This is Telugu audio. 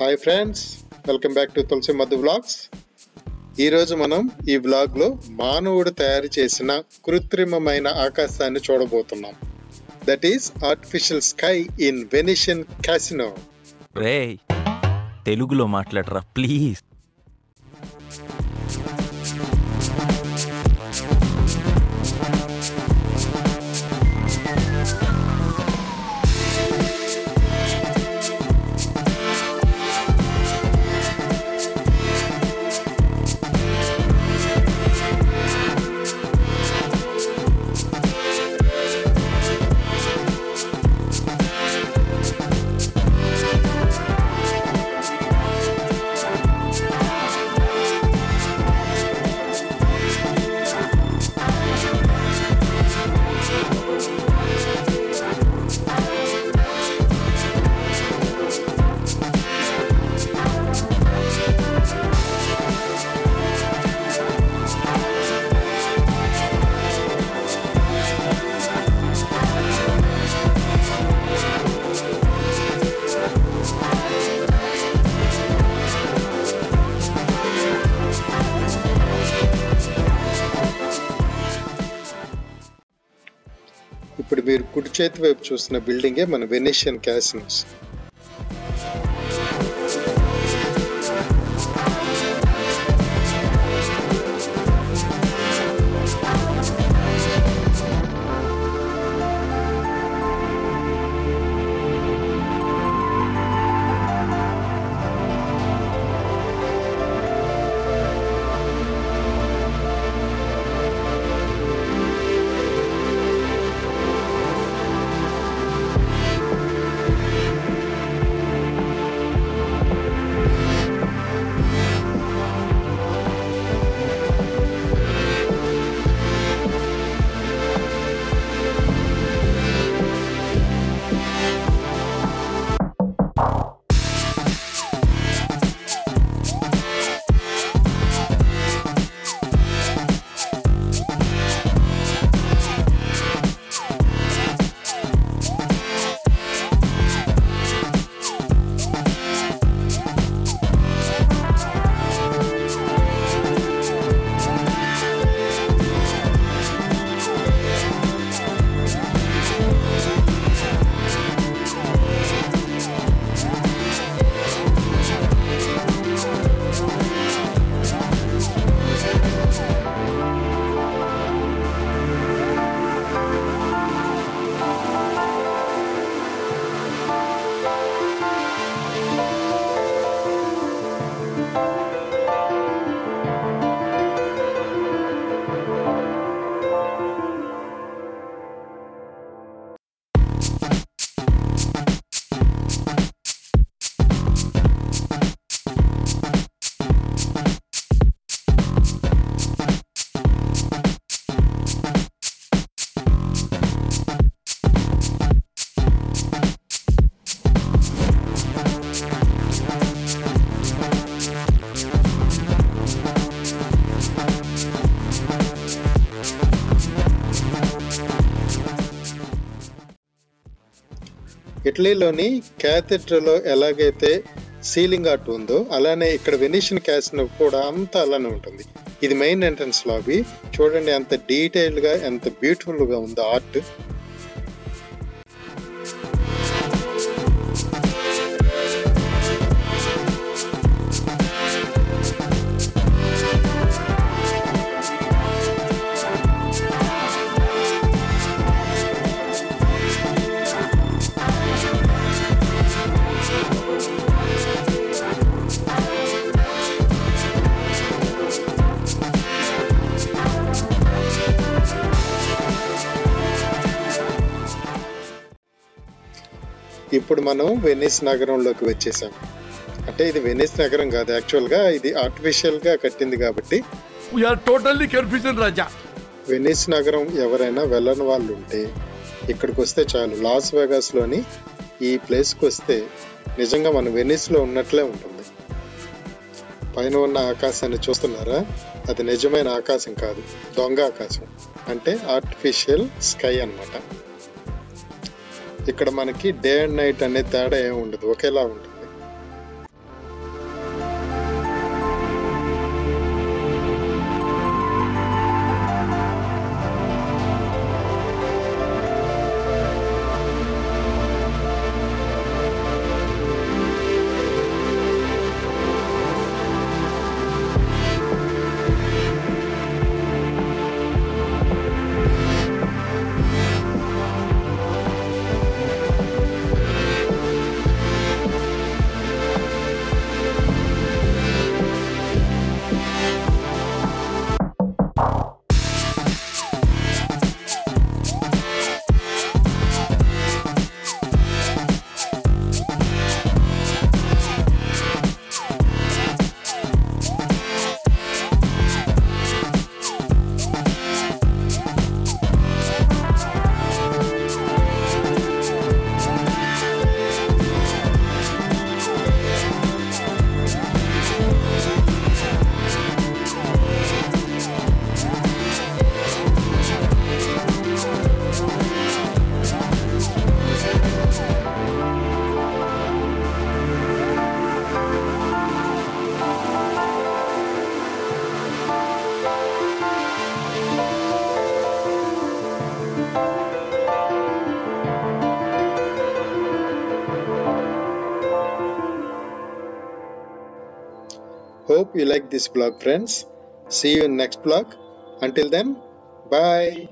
Hi friends, welcome back to TulasiMadhu vlogs. ఈరోజు మనం ఈ వ్లాగ్లో మానవుడు తయారు చేసిన కృత్రిమమైన ఆకాశాన్ని చూడబోతున్నాం. That is artificial sky in Venetian casino. రేయ్, తెలుగులో మాట్లాడరా ప్లీజ్. ఇప్పుడు మీరు కుడి చేతి వైపు చూస్తున్న బిల్డింగే మన వెనీషియన్ క్యాసినోస్. ఇటలీలోని క్యాథెడ్రల్లో ఎలాగైతే సీలింగ్ ఆర్ట్ ఉందో అలానే ఇక్కడ వెనీషియన్ క్యాసినో కూడా అంతా అలానే ఉంటుంది. ఇది మెయిన్ ఎంట్రన్స్ లాబీ. చూడండి ఎంత డీటెయిల్గా, ఎంత బ్యూటిఫుల్గా ఉందో ఆర్ట్. ఇప్పుడు మనం వెనిస్ నగరంలోకి వచ్చేసాం. అంటే ఇది వెనిస్ నగరం కాదు, యాక్చువల్గా ఇది ఆర్టిఫిషియల్గా కట్టింది కాబట్టి. వెనిస్ నగరం ఎవరైనా వెళ్ళని వాళ్ళు ఉంటే ఇక్కడికి వస్తే చాలు. లాస్ వెగాస్లోని ఈ ప్లేస్కి వస్తే నిజంగా మనం వెనిస్లో ఉన్నట్లే ఉంటుంది. పైన ఉన్న ఆకాశాన్ని చూస్తున్నారా? అది నిజమైన ఆకాశం కాదు, దొంగ ఆకాశం. అంటే ఆర్టిఫిషియల్ స్కై అన్నమాట. ఇక్కడ మనకి డే అండ్ నైట్ అనే తేడా ఏమి ఉండదు, ఒకేలా ఉంటుంది. you like this blog, friends. See you in next blog. Until then, bye.